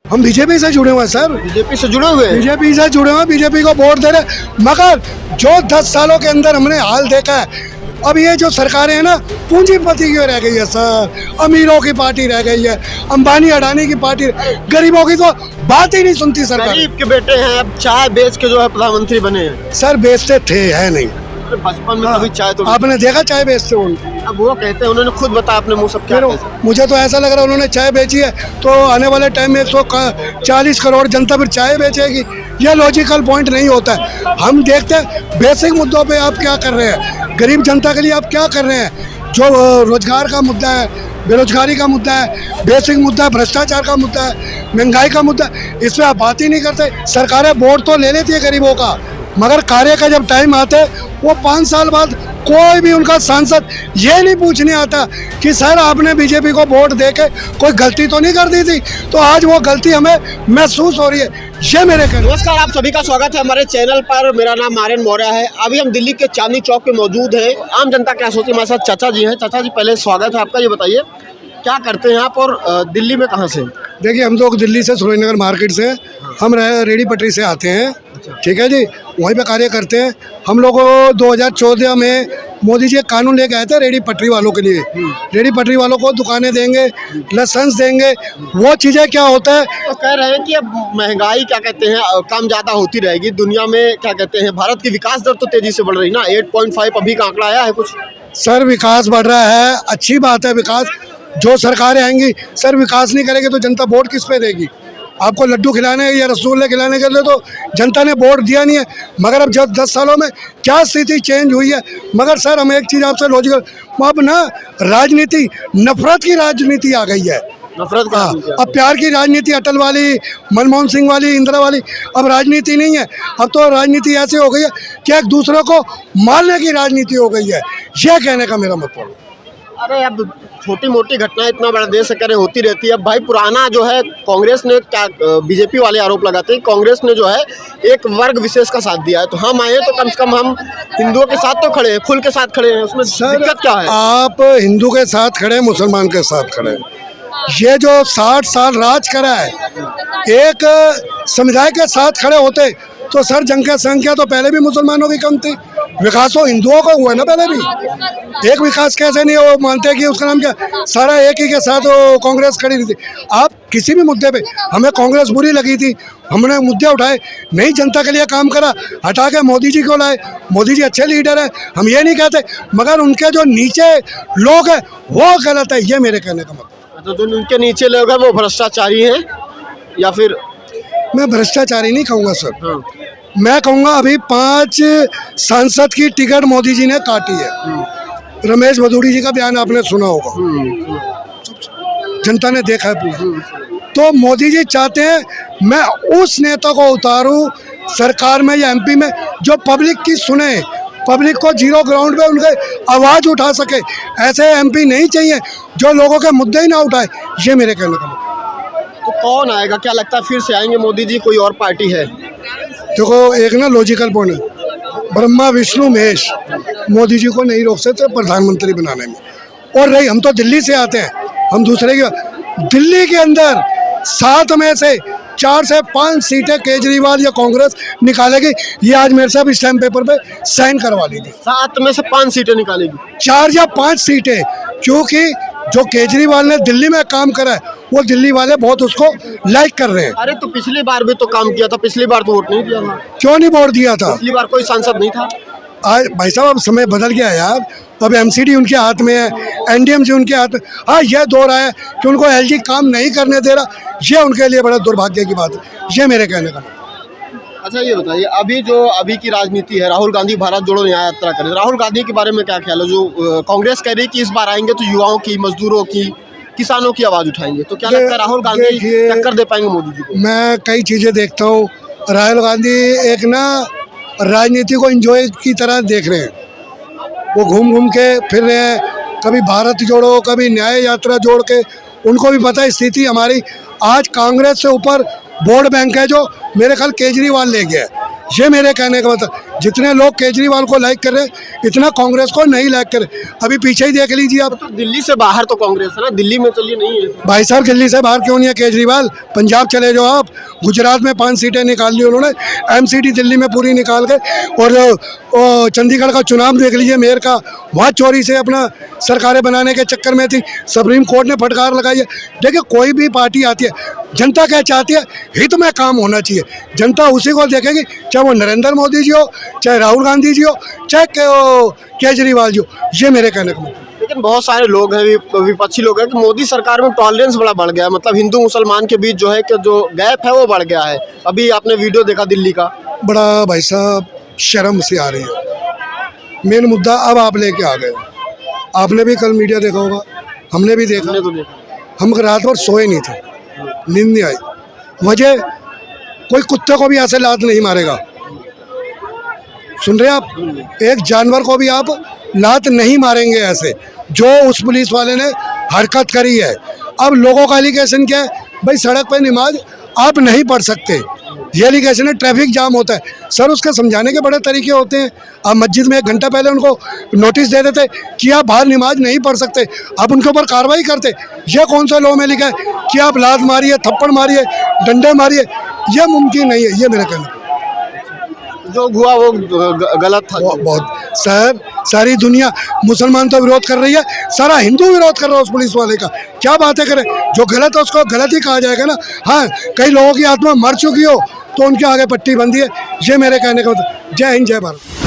हम बीजेपी से जुड़े हुए हैं सर, बीजेपी से जुड़े हुए हैं। बीजेपी से जुड़े हुए हैं, बीजेपी को वोट दे रहे। मगर जो 10 सालों के अंदर हमने हाल देखा है, अब ये जो सरकारें हैं ना, पूंजीपति की रह गई है सर, अमीरों की पार्टी रह गई है, अंबानी अडानी की पार्टी, गरीबों की तो बात ही नहीं सुनती सरकार। गरीब के बेटे हैं, अब चाय बेच के जो है प्रधानमंत्री बने हैं। सर बेचते थे, है नहीं, बचपन में कभी चाय तो आपने देखा चाय बेचते हो? अब वो कहते हैं, उन्होंने खुद बताया अपने मुंह सब क्या कहते हैं। मुझे तो ऐसा लग रहा है उन्होंने चाय बेची है तो आने वाले टाइम में 140 करोड़ जनता फिर चाय बेचेगी। यह लॉजिकल पॉइंट नहीं होता है। हम देखते हैं बेसिक मुद्दों पे आप क्या कर रहे हैं, गरीब जनता के लिए आप क्या कर रहे हैं। जो रोजगार का मुद्दा है, बेरोजगारी का मुद्दा है, बेसिक मुद्दा है, भ्रष्टाचार का मुद्दा है, महंगाई का मुद्दा है, इस पर आप बात ही नहीं करते। सरकारें वोट तो ले लेती है गरीबों का, मगर कार्य का जब टाइम आता है वो 5 साल बाद कोई भी उनका सांसद ये नहीं पूछने आता कि सर आपने बीजेपी को वोट देके कोई गलती तो नहीं कर दी थी। तो आज वो गलती हमें महसूस हो रही है। ये मेरे कहने। नमस्कार, आप सभी का स्वागत है हमारे चैनल पर। मेरा नाम आर्यन मौर्य है। अभी हम दिल्ली के चांदनी चौक पे मौजूद हैं। आम जनता क्या सोचती है, हमारे साथ चाचा जी हैं। चाचा जी, पहले स्वागत है आपका। ये बताइए क्या करते हैं आप और दिल्ली में कहाँ से? देखिए, हम लोग दिल्ली से सुरेंद्रनगर मार्केट से, हम रेडी पटरी से आते हैं, ठीक है जी, वहीं पे कार्य करते हैं। हम लोग 2014 में मोदी जी एक कानून लेके आए थे रेडी पटरी वालों के लिए। रेडी पटरी वालों को दुकानें देंगे, लाइसेंस देंगे। वो चीज़ें क्या होता है, तो कह रहे हैं कि अब महंगाई क्या कहते हैं कम ज़्यादा होती रहेगी दुनिया में। क्या कहते हैं, भारत की विकास दर तो तेज़ी से बढ़ रही ना, 8.5 अभी का आंकड़ा आया है कुछ। सर विकास बढ़ रहा है, अच्छी बात है विकास। जो सरकारें आएंगी सर विकास नहीं करेगी तो जनता वोट किस पे देगी? आपको लड्डू खिलाने या रसगुल्ले खिलाने के लिए तो जनता ने वोट दिया नहीं है। मगर अब जब 10 सालों में क्या स्थिति चेंज हुई है। मगर सर हम एक चीज़ आपसे लॉजिकल, अब ना राजनीति, नफरत की राजनीति आ गई है। नफरत का अब प्यार की राजनीति, अटल वाली, मनमोहन सिंह वाली, इंदिरा वाली, अब राजनीति नहीं है। अब तो राजनीति ऐसी हो गई है कि एक दूसरे को मारने की राजनीति हो गई है। यह कहने का मेरा मतलब। अरे अब छोटी मोटी घटनाएं इतना बड़ा देश से करें होती रहती है। अब भाई पुराना जो है कांग्रेस ने क्या, बीजेपी वाले आरोप लगाते हैं कांग्रेस ने जो है एक वर्ग विशेष का साथ दिया है। तो हम आए तो कम से कम हम हिंदुओं के साथ तो खड़े हैं, खुल के साथ खड़े हैं। उसमें दिक्कत क्या है? आप हिंदू के साथ खड़े, मुसलमान के साथ खड़े। ये जो 60 साल राज करा है, एक समुदाय के साथ खड़े होते तो सर जनसंख्या तो पहले भी मुसलमानों की कम थी। विकास तो हिंदुओं का हुआ ना पहले भी। एक विकास कैसे नहीं, वो मानते हैं कि उसका नाम क्या, सारा एक ही के साथ वो कांग्रेस खड़ी नहीं थी। आप किसी भी मुद्दे पे, हमें कांग्रेस बुरी लगी थी, हमने मुद्दे उठाए, नई जनता के लिए काम करा, हटा के मोदी जी को लाए। मोदी जी अच्छे लीडर हैं, हम ये नहीं कहते, मगर उनके जो नीचे लोग हैं वो गलत है। ये मेरे कहने का मतलब। तो जो उनके नीचे लोग हैं वो भ्रष्टाचारी हैं या फिर? मैं भ्रष्टाचारी नहीं कहूँगा सर। हाँ। मैं कहूँगा अभी 5 सांसद की टिकट मोदी जी ने काटी है। रमेश भदौड़ी जी का बयान आपने सुना होगा, जनता ने देखा है पूरा। तो मोदी जी चाहते हैं मैं उस नेता को उतारूं सरकार में या एमपी में जो पब्लिक की सुने, पब्लिक को जीरो ग्राउंड पे उनके आवाज़ उठा सके। ऐसे एमपी नहीं चाहिए जो लोगों के मुद्दे ही ना उठाए। ये मेरे कहने का मतलब। तो कौन आएगा, क्या लगता है फिर से आएंगे मोदी जी, कोई और पार्टी है? देखो एक ना लॉजिकल पॉइंट है, ब्रह्मा विष्णु महेश मोदी जी को नहीं रोक सकते प्रधानमंत्री बनाने में। और रही, हम तो दिल्ली से आते हैं, हम दूसरे की, दिल्ली के अंदर 7 में से 4 से 5 सीटें केजरीवाल या कांग्रेस निकालेगी। ये आज मेरे साहब स्टैम्प पेपर पे साइन करवा ली थी। 7 में से 5 सीटें निकालेगी, 4 या 5 सीटें, क्योंकि जो केजरीवाल ने दिल्ली में काम करा है वो दिल्ली वाले बहुत उसको लाइक कर रहे हैं। अरे तो पिछली बार भी तो काम किया था, पिछली बार तो वोट नहीं दिया था। क्यों नहीं वोट दिया था? पिछली बार कोई सांसद नहीं था। आज भाई साहब अब समय बदल गया यार। अब एमसीडी उनके हाथ में है, एनडीएमसी उनके हाथ में। हाँ, यह दौर आया कि उनको एलजी काम नहीं करने दे रहा, ये उनके लिए बड़ा दुर्भाग्य की बात है। ये मेरे कहने का। अच्छा ये बताइए, अभी की राजनीति है, राहुल गांधी भारत जोड़ो न्याय यात्रा करें, राहुल गांधी के बारे में क्या ख्याल है? जो कांग्रेस कह रही है कि इस बार आएंगे तो युवाओं की, मजदूरों की, किसानों की आवाज़ उठाएंगे, तो क्या लगता है राहुल गांधी टक्कर दे पाएंगे मोदी जी को? मैं कई चीज़ें देखता हूँ। राहुल गांधी एक ना राजनीति को एंजॉय की तरह देख रहे हैं। वो घूम घूम के फिर रहे हैं, कभी भारत जोड़ो, कभी न्याय यात्रा जोड़ के। उनको भी पता है स्थिति हमारी आज कांग्रेस से ऊपर वोट बैंक है जो मेरे ख्याल केजरीवाल ले गया है। ये मेरे कहने का मतलब। जितने लोग केजरीवाल को लाइक कर रहे हैं इतना कांग्रेस को नहीं लाइक कर रहे। अभी पीछे ही देख लीजिए आप। तो दिल्ली से बाहर तो कांग्रेस है ना, दिल्ली में चलिए नहीं है। भाई साहब दिल्ली से बाहर क्यों नहीं है केजरीवाल? पंजाब चले जाओ आप, गुजरात में 5 सीटें निकाल ली उन्होंने, एमसीडी दिल्ली में पूरी निकाल के। और चंडीगढ़ का चुनाव देख लीजिए मेयर का, वहाँ चोरी से अपना सरकारें बनाने के चक्कर में थी, सुप्रीम कोर्ट ने फटकार लगाई है। देखिए कोई भी पार्टी आती है, जनता क्या चाहती है, हित में काम होना चाहिए। जनता उसी को देखेगी, चाहे वो नरेंद्र मोदी जी हो, चाहे राहुल गांधी जी हो, चाहे केजरीवाल जी हो। ये मेरे कहने का मतलब। लेकिन बहुत सारे लोग हैं, विपक्षी लोग हैं कि मोदी सरकार में टॉलरेंस बड़ा बढ़ गया है, मतलब हिंदू मुसलमान के बीच जो है कि जो गैप है वो बढ़ गया है। अभी आपने वीडियो देखा दिल्ली का, बड़ा भाई साहब शर्म से आ रही है। मेन मुद्दा अब आप लेके आ गए। आपने भी कल मीडिया देखा होगा, हमने भी देखा। हमने तो देखा। हम रात भर सोए नहीं थे, नींद नहीं आई। वजह कोई कुत्ते को भी ऐसे लात नहीं मारेगा, सुन रहे आप? एक जानवर को भी आप लात नहीं मारेंगे ऐसे, जो उस पुलिस वाले ने हरकत करी है। अब लोगों का एलिगेशन क्या है, भाई सड़क पे नमाज आप नहीं पढ़ सकते, ये एलिगेशन है। ट्रैफिक जाम होता है, सर उसके समझाने के बड़े तरीके होते हैं। आप मस्जिद में 1 घंटा पहले उनको नोटिस दे देते कि आप बाहर नमाज नहीं पढ़ सकते, आप उनके ऊपर कार्रवाई करते। ये कौन सा लॉ में लिखा है कि आप लात मारिए, थप्पड़ मारिए, डंडे मारिए? ये मुमकिन नहीं है, ये मेरा कहना। जो हुआ वो गलत था। बहुत सर, सारी दुनिया मुसलमान तो विरोध कर रही है, सारा हिंदू विरोध कर रहा है उस पुलिस वाले का। क्या बातें करें, जो गलत है उसको गलत ही कहा जाएगा ना। हाँ, कई लोगों की आत्मा मर चुकी हो तो उनके आगे पट्टी बंधी है, ये मेरे कहने का मतलब। जय हिंद, जय भारत।